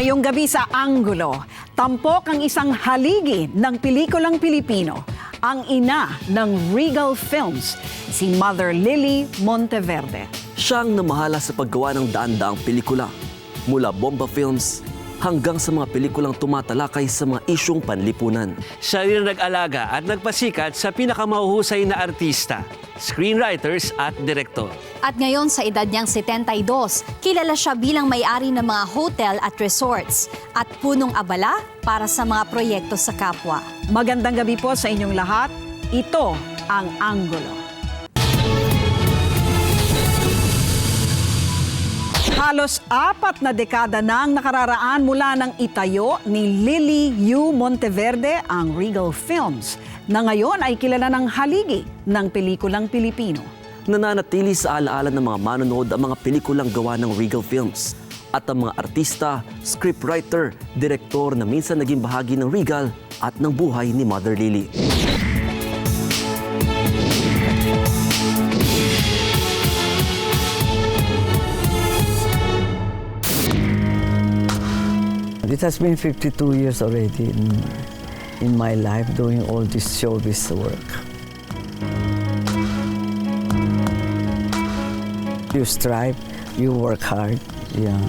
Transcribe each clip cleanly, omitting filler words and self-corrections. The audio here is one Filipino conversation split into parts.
Ngayong gabi sa Anggulo, tampok ang isang haligi ng pelikulang Pilipino, ang ina ng Regal Films, si Mother Lily Monteverde. Siya ang namahala sa paggawa ng daan-daang pelikula, mula Bomba Films hanggang sa mga pelikulang tumatalakay sa mga isyong panlipunan. Siya rin nag-alaga at nagpasikat sa pinakamahuhusay na artista, screenwriters at direktor. At ngayon sa edad niyang 72, kilala siya bilang may-ari ng mga hotel at resorts at punong abala para sa mga proyekto sa kapwa. Magandang gabi po sa inyong lahat. Ito ang Anggulo. Halos 4 na dekada nang nakararaan mula nang itayo ni Lily Yu Monteverde ang Regal Films, na ngayon ay kilala ng haligi ng pelikulang Pilipino. Nananatili sa alaala ng mga manonood ang mga pelikulang gawa ng Regal Films at ang mga artista, scriptwriter, direktor na minsan naging bahagi ng Regal at ng buhay ni Mother Lily. It has been 52 years already in my life doing all this showbiz work. You strive, you work hard, yeah,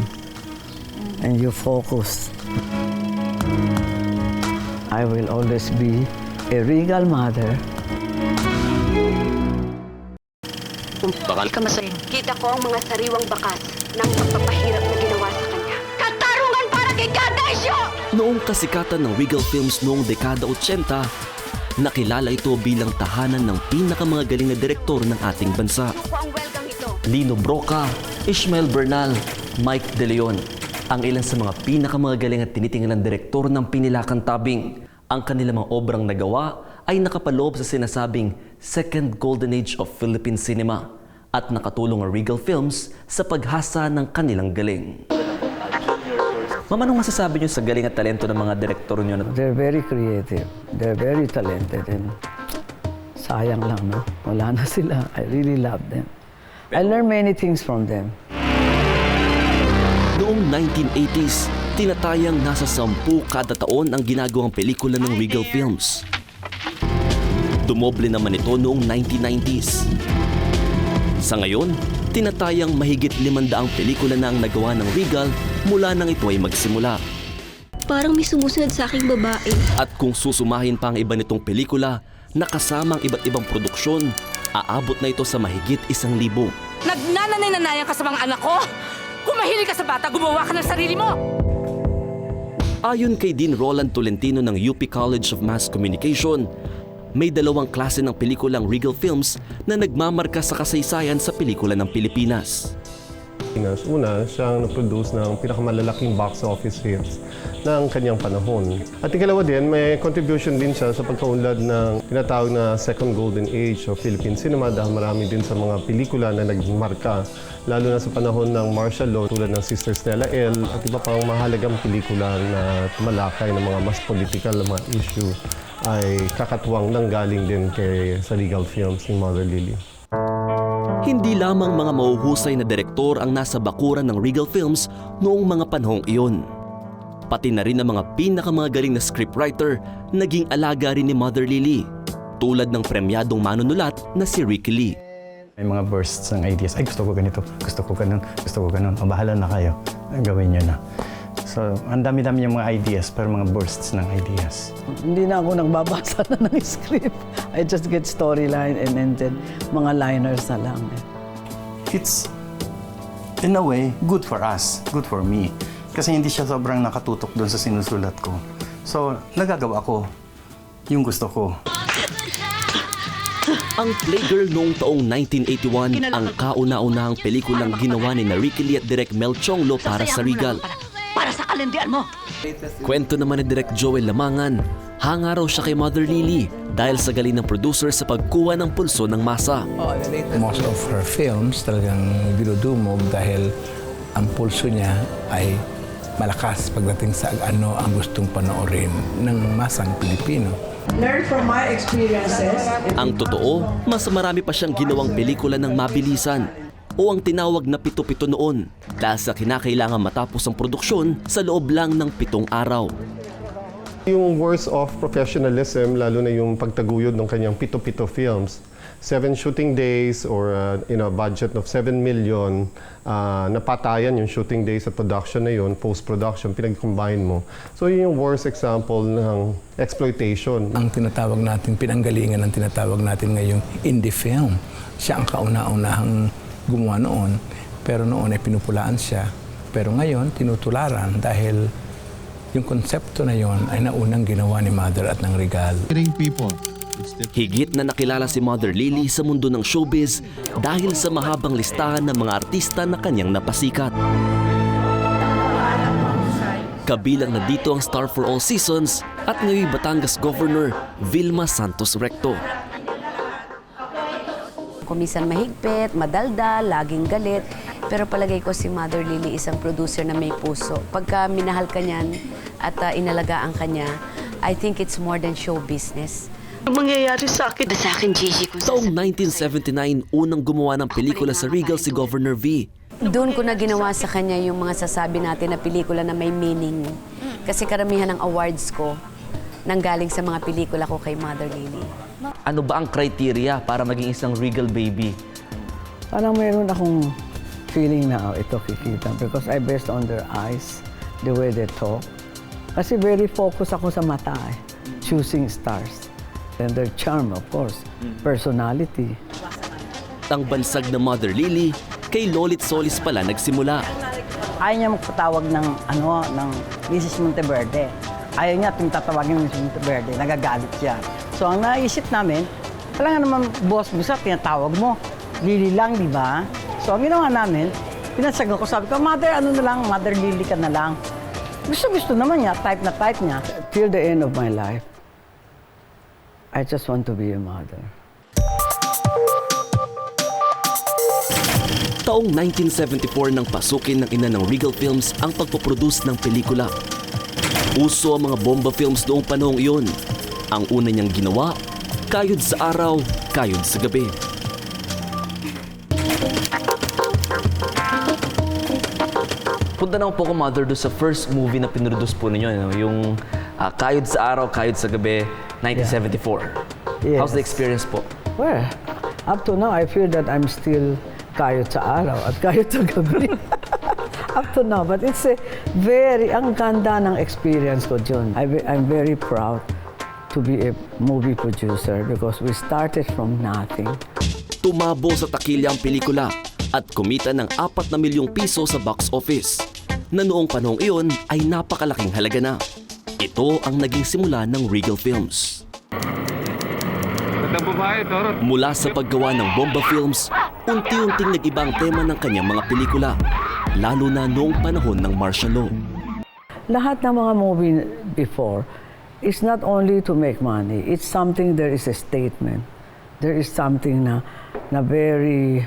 and you focus. I will always be a regal mother. Bakal ka masaya. Kita ko ang mga sariwang bakas ng pagpapahirap na ginawa sa kanya. Katarungan para kay Gadesyo! Noong kasikatan ng Regal Films noong dekada 80, nakilala ito bilang tahanan ng pinakamagaling na direktor ng ating bansa. Ako ang welcome ito. Lino Broca, Ishmael Bernal, Mike De Leon, ang ilan sa mga pinakamagaling at tinitingnan direktor ng Pinilakan Tabing. Ang kanilang mga obrang nagawa ay nakapaloob sa sinasabing Second Golden Age of Philippine Cinema at nakatulong ang Regal Films sa paghasa ng kanilang galing. Mama, anong masasabi niyo sa galing at talento ng mga direktor niyo? They're very creative. They're very talented. And sayang lang, no? Wala na sila. I really love them. I learned many things from them. Noong 1980s, tinatayang nasa 10 kada taon ang ginagawang pelikula ng Regal Films. Dumoble naman ito noong 1990s. Sa ngayon, tinatayang mahigit 500 pelikula na ang nagawa ng Regal mula nang ito ay magsimula. Parang may sumusunod sa aking babae. At kung susumahin pa ang iba nitong pelikula na kasamang iba't ibang produksyon, aabot na ito sa mahigit 1,000. Nagnananay-nanayan ka sa mga anak ko? Kung mahilig ka sa bata, gumawa ka ng sarili mo! Ayon kay Dean Roland Tolentino ng UP College of Mass Communication, may 2 klase ng pelikulang Regal Films na nagmamarka sa kasaysayan sa pelikula ng Pilipinas. Una, siyang nag-produce ng pinakamalalaking box office hits ng kanyang panahon. At ikalawa din, may contribution din siya sa pagkaunlad ng tinatawag na Second Golden Age of Philippine Cinema dahil marami din sa mga pelikula na nagmarka, lalo na sa panahon ng martial law tulad ng Sister Stella L at iba pang mahalagang pelikula na tumalakay ng mga mas political na mga issue ay kakatuwang nanggaling din sa Regal Films ni Mother Lily. Hindi lamang mga mahuhusay na direktor ang nasa bakuran ng Regal Films noong mga panahong iyon. Pati na rin ang mga pinakamagaling na scriptwriter naging alaga rin ni Mother Lily, tulad ng premyadong manunulat na si Ricky Lee. May mga bursts ng ideas. Ay, gusto ko ganito, gusto ko ganun, gusto ko ganun. O, bahala na kayo. Gawin nyo na. So, ang dami-dami yung mga ideas, pero mga bursts ng ideas. Hindi na ako nagbabasa na ng script. I just get storyline and then mga liners na lang. It's, in a way, good for us, good for me. Kasi hindi siya sobrang nakatutok doon sa sinusulat ko. So, nagagawa ko yung gusto ko. Ang Playgirl noong taong 1981 ang kauna-unahang pelikulang ginawa ni Ricky Lee at Direk Mel Chonglo para sa Regal. Para sa kalendian mo! Kwento naman ni Direk Joel Lamangan, hanga raw siya kay Mother Lily dahil sa galing ng producer sa pagkuha ng pulso ng masa. Most of her films talagang dinudumog dahil ang pulso niya ay malakas pagdating sa ano ang gustong panoorin ng masang Pilipino. Learn from my experiences. Ang totoo, mas marami pa siyang ginawang pelikula ng mabilisan. o ang tinawag na pito-pito noon dahil sa kinakailangan matapos ang produksyon sa loob lang ng 7 araw. Yung worst of professionalism, lalo na yung pagtaguyod ng kanyang pito-pito films, 7 shooting days or a budget of 7 million, napatayan yung shooting days sa production na yun, post-production, pinag-combine mo. So yun yung worst example ng exploitation. Ang tinatawag natin, pinanggalingan ang tinatawag natin ngayong indie film. Siya ang kauna-unahang gumawa noon, pero noon ay pinupulaan siya. Pero ngayon, tinutularan dahil yung konsepto na yon ay naunang ginawa ni Mother at ng Regal. Higit na nakilala si Mother Lily sa mundo ng showbiz dahil sa mahabang listahan ng mga artista na kanyang napasikat. Kabilang na dito ang star for all seasons at ngayon Batangas Governor Vilma Santos Recto. Kumisan mahigpit, madaldal, laging galit. Pero palagay ko si Mother Lily isang producer na may puso. Pagka minahal ka niyan at inalagaan ka niya, I think it's more than show business. Ang mangyayari sa akin? Sa akin, Gigi, kung Taong 1979, unang gumawa ng pelikula sa Regal si Governor V. doon ko na ginawa sa kanya yung mga sasabi natin na pelikula na may meaning. Kasi karamihan ng awards ko nanggaling sa mga pelikula ko kay Mother Lily. Ano ba ang criteria para maging isang Regal baby? Parang mayroon akong feeling na ito kikita because I based on their eyes, the way they talk. Kasi very focused ako sa mata choosing stars. And their charm, of course, personality. Ang bansag na Mother Lily, kay Lolit Solis pala nagsimula. Ayaw niya magpatawag ng Mrs. Monteverde. Ayaw niya tatawagin ng Mrs. Monteverde, nagagalit siya. So ang naisip namin, kailangan naman boss mo sa tinatawag mo. Lily lang, di ba? So ang ginawa namin, pinatsagan ko, sabi ko, Mother, Mother Lily ka na lang. Gusto naman niya, type niya. Till the end of my life, I just want to be a mother. Taong 1974 nang pasukin ng ina ng Regal Films ang pagpoproduce ng pelikula. Uso ang mga bomba films noong panahong iyon. Ang una niyang ginawa, Kayod sa Araw, Kayod sa Gabi. Punta naman po ko, Mother, doon sa first movie na pinroduce po ninyo, yung Kayod sa Araw, Kayod sa Gabi, 1974. Yes. How's the experience po? Well, up to now, I feel that I'm still kayod sa araw at kayod sa gabi. Up to now, but it's ang ganda ng experience ko, John. I'm very proud to be a movie producer because we started from nothing. Tumabo sa takilya ang pelikula at kumita ng 4 na milyong piso sa box office, na noong panahong iyon ay napakalaking halaga na. Ito ang naging simula ng Regal Films. Mula sa paggawa ng bomba films, unti-unting nag-iba ang tema ng kanyang mga pelikula, lalo na noong panahon ng martial law. Lahat ng mga movie before is not only to make money, it's something, there is a statement. There is something na very,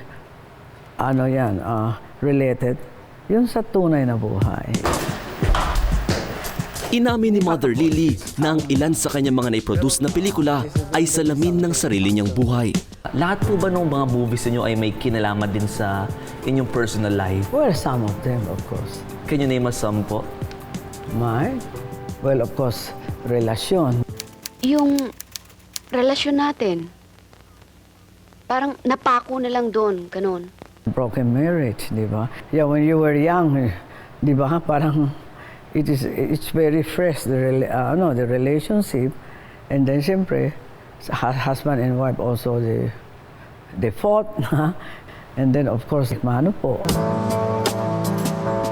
related, yun sa tunay na buhay. Inamin ni Mother Lily na ang ilan sa kanyang mga naiproduce na pelikula ay salamin ng sarili niyang buhay. Lahat po ba ng mga movies niyo ay may kinalaman din sa inyong personal life? Well, some of them, of course. Can you name us some po? Well, of course, relasyon. Yung relasyon natin, parang napako na lang doon, ganun. Broken marriage, di ba? Yeah, when you were young, di ba, parang it's very fresh, the relationship. And then, siyempre, husband and wife also, they fought. And then, of course, mano po.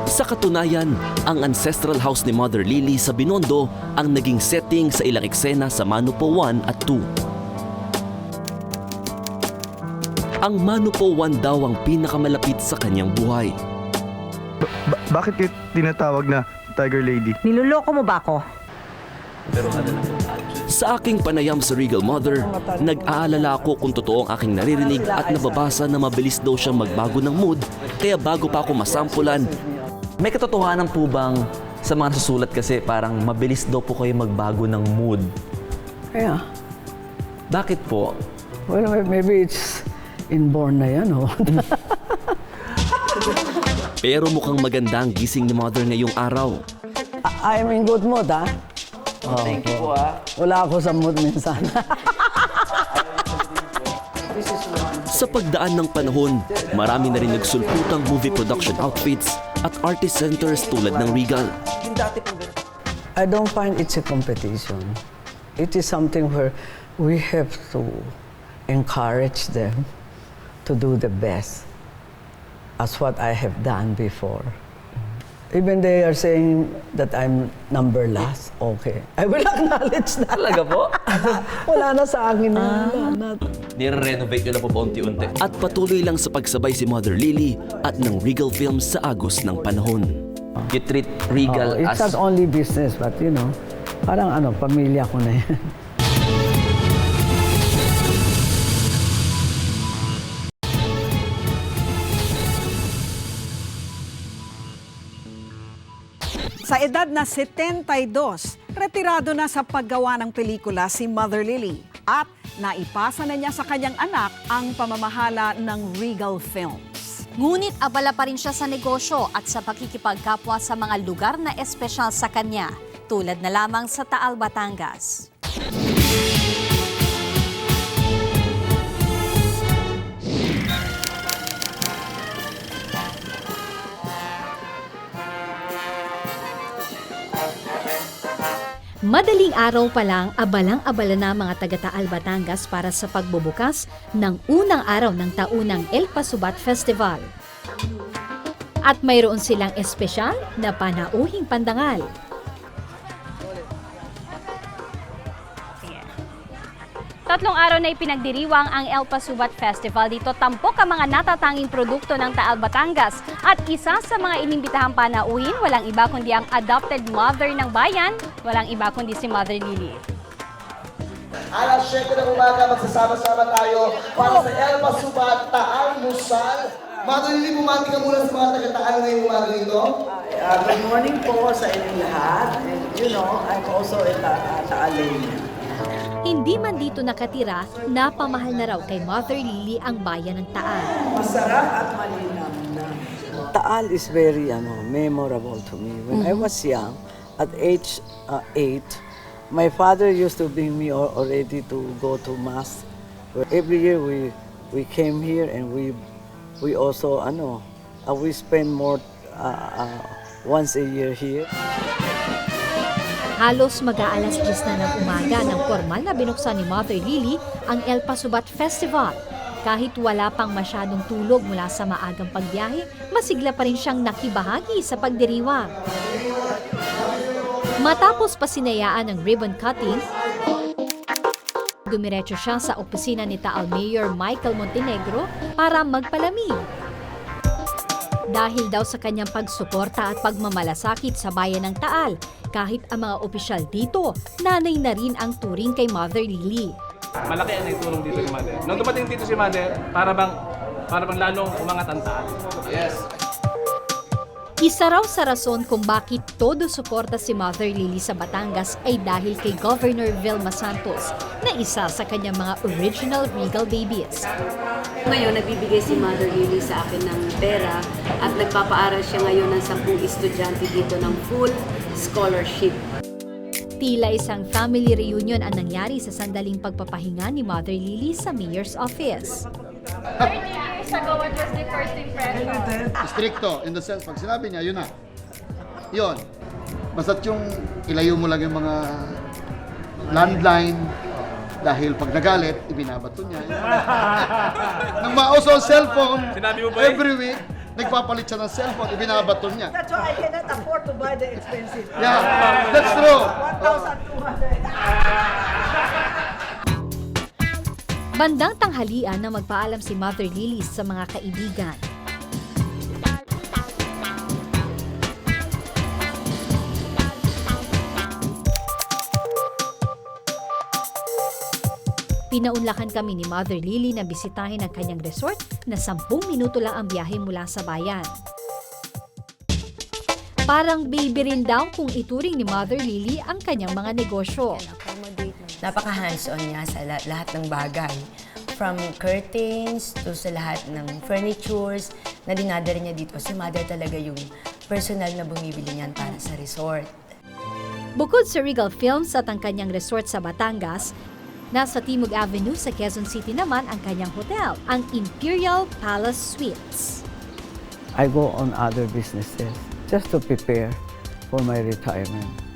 Sa katunayan, ang ancestral house ni Mother Lily sa Binondo ang naging setting sa ilang eksena sa Manupo 1 at 2. Ang Manupo 1 daw ang pinakamalapit sa kanyang buhay. Bakit kayo tinatawag na Tiger Lady? Niloloko mo ba ako? Sa aking panayam sa Regal Mother, nag-aalala ako kung totoo ang aking naririnig at nababasa na mabilis daw siyang magbago ng mood, kaya bago pa ako masampulan. May katotohanan po bang sa mga nasusulat kasi parang mabilis daw po kayo magbago ng mood? Kaya. Bakit po? Well, maybe it's inborn na yan, Pero mukhang maganda ang gising ni Mother ngayong araw. I'm in good mood, ha? Thank you po, ha? Wala ako sa mood minsan. Sa pagdaan ng panahon, marami na rin nagsulputang movie production outfits at artist centers tulad ng Regal. I don't find it's a competition. It is something where we have to encourage them to do the best as what I have done before. Even they are saying that I'm number last, okay. I will acknowledge that. Talaga po? Wala na sa akin. Wala na. Nire-renovate nyo na po ba unti-unti? At patuloy lang sa pagsabay si Mother Lily at ng Regal Films sa agos ng panahon. You treat Regal It's not only business, but you know, parang pamilya ko na yan. Sa edad na 72, retirado na sa paggawa ng pelikula si Mother Lily at naipasa na niya sa kanyang anak ang pamamahala ng Regal Films. Ngunit abala pa rin siya sa negosyo at sa pakikipagkapwa sa mga lugar na espesyal sa kanya, tulad na lamang sa Taal, Batangas. Madaling araw pa lang, abalang-abala na mga taga-Taal, Batangas para sa pagbubukas ng unang araw ng taunang El Pasubat Festival. At mayroon silang espesyal na panauhing pandangal. Tatlong araw na ipinagdiriwang ang El Pasubat Festival. Dito tampok ang mga natatanging produkto ng Taal, Batangas. At isa sa mga inimbitahang panauhin, walang iba kundi ang adopted mother ng bayan, walang iba kundi si Mother Lily. Alas 7 ng umaga, magsasama-sama tayo para sa El Pasubat Taal Musal. Mother Lily, bumati ka muna sa mga taga-Taal ngayong umaga nito. Good morning po sa inyong lahat. And you know, I'm also a Taalina. Hindi man dito nakatira, napamahal na raw kay Mother Lily ang bayan ng Taal. Masarap at malinam na. Taal is very memorable to me. When I was young, at age 8, my father used to bring me already to go to mass. Every year we came here and we also we spend more once a year here. Halos mag-aalas 10 na ng umaga nang formal na binuksan ni Mother Lily ang El Pasubat Festival. Kahit wala pang masyadong tulog mula sa maagang pagbiyahe, masigla pa rin siyang nakibahagi sa pagdiriwang. Matapos pasinayaan ng ribbon cutting, dumiretso siya sa opisina ni Taal Mayor Michael Montenegro para magpalamig. Dahil daw sa kanyang pagsuporta at pagmamalasakit sa bayan ng Taal, kahit ang mga opisyal dito, nanay na rin ang turing kay Mother Lily. Malaki ang naitulong dito ni Mother. Nung dumating dito si Mother, para bang lalong umangat ang Taal. Yes. Isa raw sa rason kung bakit todo suporta si Mother Lily sa Batangas ay dahil kay Governor Vilma Santos na isa sa kanyang mga original Regal babies. Ngayon, nagbibigay si Mother Lily sa akin ng pera at nagpapaaral siya ngayon ng 10 estudyante dito ng full scholarship. Tila isang family reunion ang nangyari sa sandaling pagpapahinga ni Mother Lily sa Mayor's office. 30 years ago, what was the first impression? Stricto, in the sense, pag sinabi niya, yun na. Yun. Basta't yung ilayo mo lang yung mga landline, dahil pag nagalit, ibinabato niya. Nang mauso ang cellphone, every week, nagpapalit siya ng cellphone, ibinabato niya. That's why I cannot afford to buy the expensive. Yeah, that's true. 1,200. Bandang tanghalian na magpaalam si Mother Lily sa mga kaibigan. Pinaunlakan kami ni Mother Lily na bisitahin ang kanyang resort na 10 minuto lang ang biyahe mula sa bayan. Parang baby rin daw kung ituring ni Mother Lily ang kanyang mga negosyo. Napaka-hands-on niya sa lahat ng bagay. From curtains to sa lahat ng furnitures na dinadala niya dito. Si Mother talaga yung personal na bumibili niyan para sa resort. Bukod sa Regal Films at ang kanyang resort sa Batangas, nasa Timog Avenue sa Quezon City naman ang kanyang hotel, ang Imperial Palace Suites. I go on other businesses just to prepare for my retirement.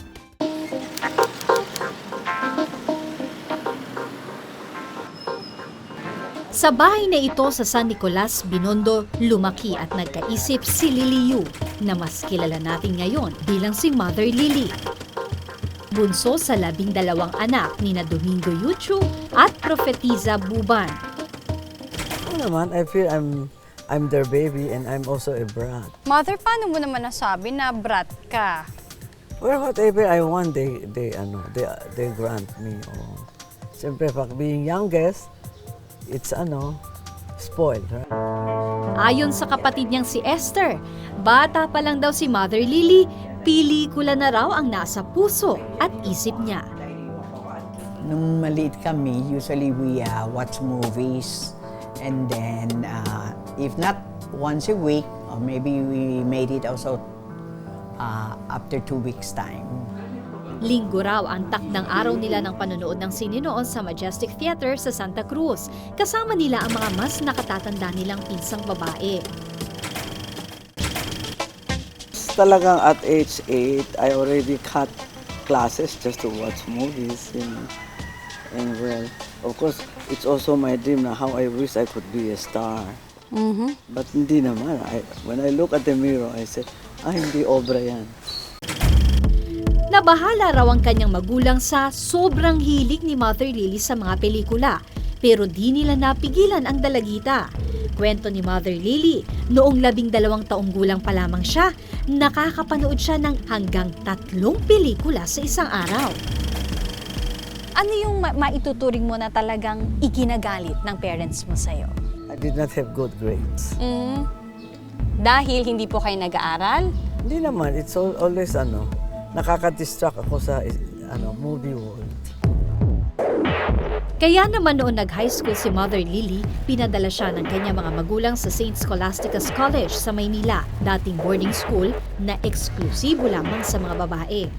Sa bahay na ito sa San Nicolas, Binondo, lumaki at nagkaisip si Lily Yu, na mas kilala natin ngayon bilang si Mother Lily. Bunso sa 12 anak ni na Domingo Yuchu at Profetiza Buban. Naman, I feel I'm their baby and I'm also a brat. Mother, paano mo naman nasabi na brat ka? Well, whatever I want, they grant me. Oh. Siyempre, pag being youngest, it's spoiled. Right? Ayon sa kapatid niyang si Esther, bata pa lang daw si Mother Lily, pelikula na raw ang nasa puso at isip niya. Nung maliit kami, usually we watch movies and then if not once a week, or maybe we made it also after 2 weeks' time. Linggo raw ang takdang araw nila ng panonood ng sine noon sa Majestic Theater sa Santa Cruz. Kasama nila ang mga mas nakatatanda nilang pinsang babae. Talagang at age 8, I already cut classes just to watch movies. And well, of course, it's also my dream na how I wish I could be a star. But hindi naman. When I look at the mirror, I said, hindi obra yan. Nabahala raw ang kanyang magulang sa sobrang hilig ni Mother Lily sa mga pelikula, pero di nila napigilan ang dalagita. Kwento ni Mother Lily, noong 12 taong gulang pa lamang siya, nakakapanood siya ng hanggang 3 pelikula sa isang araw. Ano yung maituturing mo na talagang iginagalit ng parents mo sa'yo? I did not have good grades. Dahil hindi po kayo nag-aaral? Hindi naman. It's always nakaka-distract ako sa movie world. Kaya naman noon nag-high school si Mother Lily, pinadala siya ng kanyang mga magulang sa St. Scholastica's College sa Maynila, dating boarding school na eksklusibo lamang sa mga babae.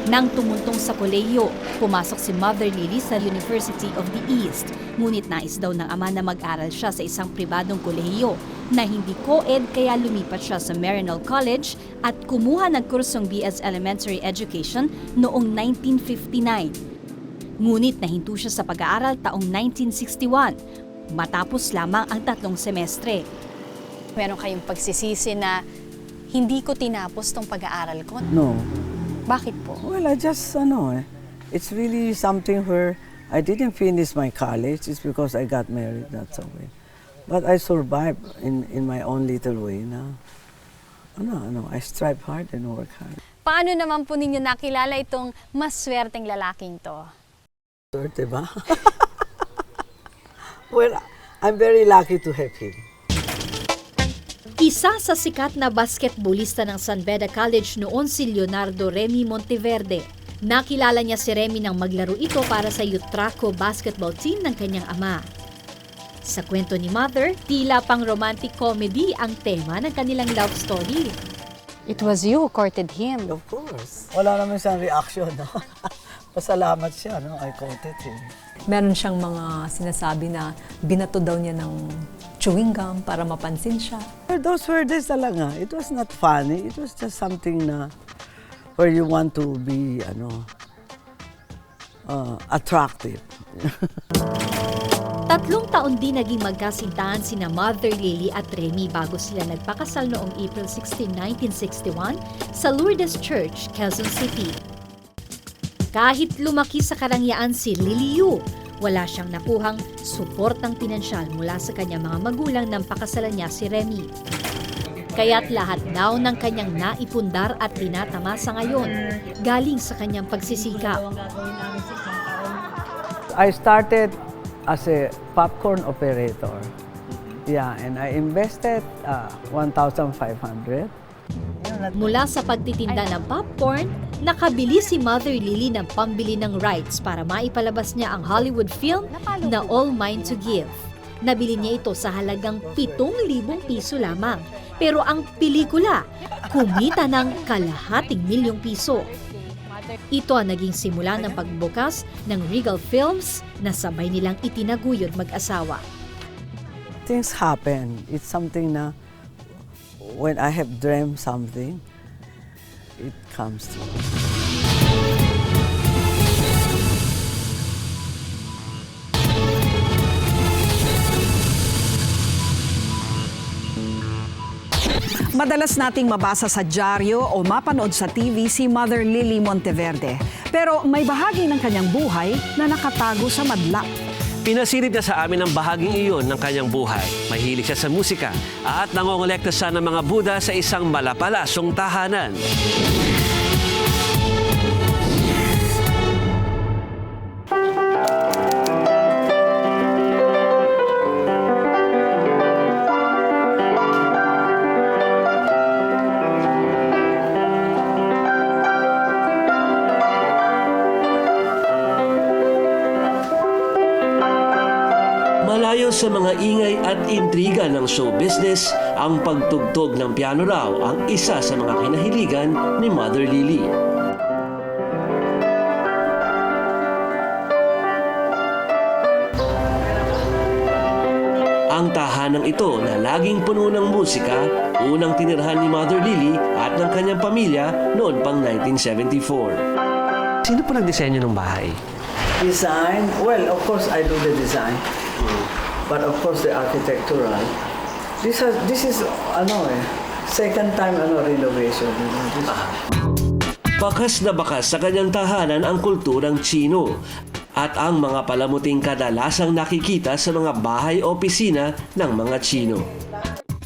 Nang tumuntong sa kolehiyo, pumasok si Mother Lily sa University of the East. Ngunit nais daw ng ama na mag-aral siya sa isang pribadong kolehiyo na hindi co-ed, kaya lumipat siya sa Maryknoll College at kumuha ng kursong BS Elementary Education noong 1959. Ngunit nahinto siya sa pag-aaral taong 1961, matapos lamang ang 3 semestre. Meron kayong pagsisisi na hindi ko tinapos tong pag-aaral ko? No. Bakit po? Well, I just, it's really something where I didn't finish my college. It's because I got married, that's the way. But I survived in my own little way na. I strive hard and work hard. Paano naman po ninyo nakilala itong maswerteng lalaking to? Swerte ba? Well, I'm very lucky to have him. Isa sa sikat na basketballista ng San Beda College noon si Leonardo Remy Monteverde. Nakilala niya si Remy nang maglaro ito para sa Utraco basketball team ng kanyang ama. Sa kwento ni Mother, tila pang romantic comedy ang tema ng kanilang love story. It was you who courted him. Of course. Wala naman siyang reaction. No? Pasalamat siya. No? I courted him. Meron siyang mga sinasabi na binato daw niya ng chewing gum para mapansin siya. Those were days talaga. It was not funny. It was just something na where you want to be attractive. 3 taon din naging magkasintahan sina Mother Lily at Remy bago sila nagpakasal noong April 16, 1961 sa Lourdes Church, Quezon City. Kahit lumaki sa karangyaan si Lily Yu, wala siyang nakuhang suportang pinansyal mula sa kanyang mga magulang nang pakasalan niya si Remy. Kaya't lahat daw ng kanyang naipundar at tinatamasa ngayon galing sa kanyang pagsisikap. I started as a popcorn operator. Yeah, and I invested 1,500. Mula sa pagtitinda ng popcorn, nakabili si Mother Lily ng pambili ng rights para maipalabas niya ang Hollywood film na All Mine to Give. Nabili niya ito sa halagang 7,000 piso lamang. Pero ang pelikula, kumita ng ₱250,000. Ito ang naging simula ng pagbukas ng Regal Films na sabay nilang itinaguyod mag-asawa. Things happen. It's something na when I have dreamt something, it comes true. Madalas nating mabasa sa dyaryo o mapanood sa TV si Mother Lily Monteverde. Pero may bahagi ng kanyang buhay na nakatago sa madla. Pinasilid niya sa amin ang bahaging iyon ng kanyang buhay. Mahilig siya sa musika at nangongolekta siya ng mga Buddha sa isang malapalasong tahanan. Malayo sa mga ingay at intriga ng show business, ang pagtugtog ng piano raw ang isa sa mga kinahiligan ni Mother Lily. Ang tahanang ito na laging puno ng musika, unang tinirhan ni Mother Lily at ng kanyang pamilya noon pang 1974. Sino po nagdisenyo ng bahay? Design? Well, of course, I do the design. But of course, the architectural. This is second time renovation. Bakas na bakas sa kanyang tahanan ang kulturang Chino at ang mga palamuting kadalasang nakikita sa mga bahay-opisina ng mga Chino.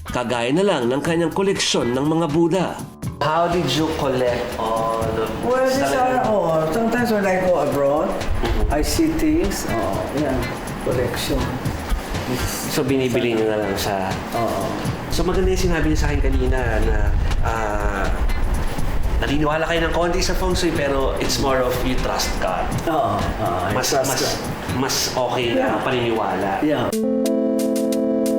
Kagaya na lang ng kanyang koleksyon ng mga Buddha. How did you collect all the Well, these are all. Sometimes when I go abroad, I see things. Collection. So binibili niyo na lang siya? So maganda yung sinabi niya sa akin kanina na naniniwala kayo ng konti sa feng shui pero it's more of you trust God. Mas okay na paniniwala. Yeah.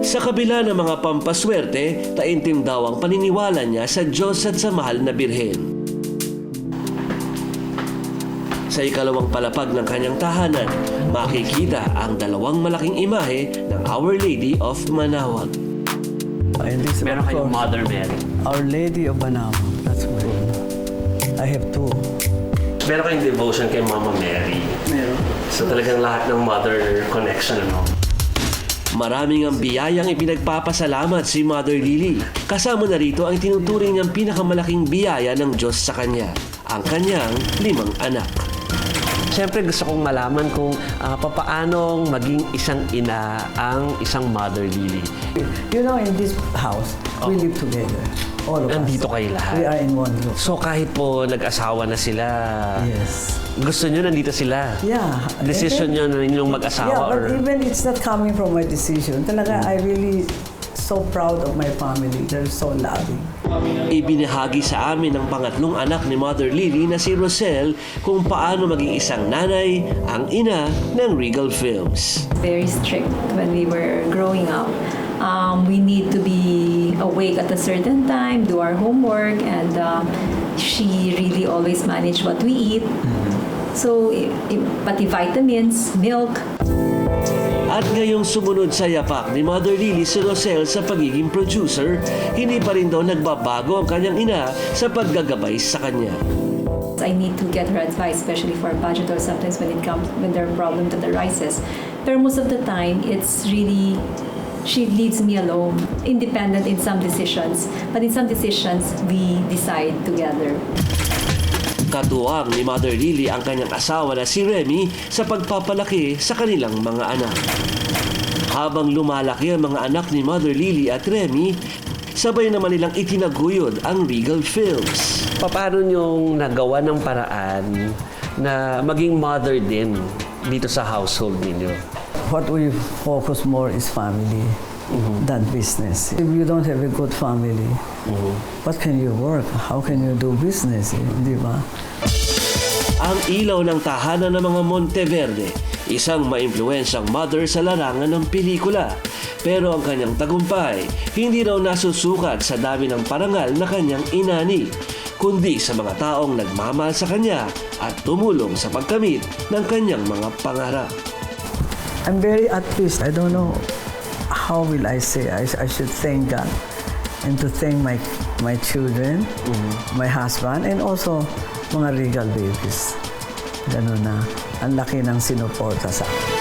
Sa kabila ng mga pampaswerte, taimtim daw ang paniniwala niya sa Diyos at sa mahal na Birhen. Sa ikalawang palapag ng kanyang tahanan, makikita ang dalawang malaking imahe ng Our Lady of Manaoag. Meron kayong Mother Mary. Our Lady of Manaoag. That's my name. I have two. Meron kayong devotion kay Mama Mary. Meron. So talagang lahat ng mother connection, ano? Maraming ang biyayang ipinagpapasalamat si Mother Lily. Kasama na rito ang tinuturing niyang pinakamalaking biyaya ng Diyos sa kanya, ang kanyang 5 anak. Siyempre gusto kong malaman kung papaano maging isang ina ang isang Mother Lily. You know, in this house, we live together. All of Nandito us. kayo lahat? We are in one room. So kahit po nag-asawa na sila, yes. Gusto nyo nandito sila? Yeah. Decision nyo na ninyong mag-asawa? Yeah, but even it's not coming from my decision. Talaga, I really so proud of my family. They're so loving. Ibinahagi sa amin ng pangatlong anak ni Mother Lily na si Rosel kung paano maging isang nanay ang ina ng Regal Films. Very strict when we were growing up. We need to be awake at a certain time, do our homework, and she really always managed what we eat. So, pati vitamins, milk. At ngayong sumunod sa yapak ni Mother Lily si Rosel sa pagiging producer, hindi pa rin daw nagbabago ang kanyang ina sa paggagabay sa kanya. I need to get her advice, especially for budget or sometimes when there are problems that arises. Pero most of the time, it's really, she leaves me alone, independent in some decisions. But in some decisions, we decide together. Katuwang ni Mother Lily ang kanyang asawa na si Remy sa pagpapalaki sa kanilang mga anak. Habang lumalaki ang mga anak ni Mother Lily at Remy, sabay naman nilang itinaguyod ang Regal Films. Paano niyong nagawa ng paraan na maging mother din dito sa household ninyo? What we focus more is family than business. If you don't have a good family, What can you work? How can you do business? Di ba? Ang ilaw ng tahanan ng mga Monteverde, isang maimpluwensyang mother sa larangan ng pelikula. Pero ang kanyang tagumpay, hindi raw nasusukat sa dami ng parangal na kanyang inani, kundi sa mga taong nagmamahal sa kanya at tumulong sa pagkamit ng kanyang mga pangarap. I'm very at peace. I don't know how will I say. I should thank God and to thank my children, my husband, and also mga Regal babies. Ganun na. Ang laki ng sinuporta sa akin.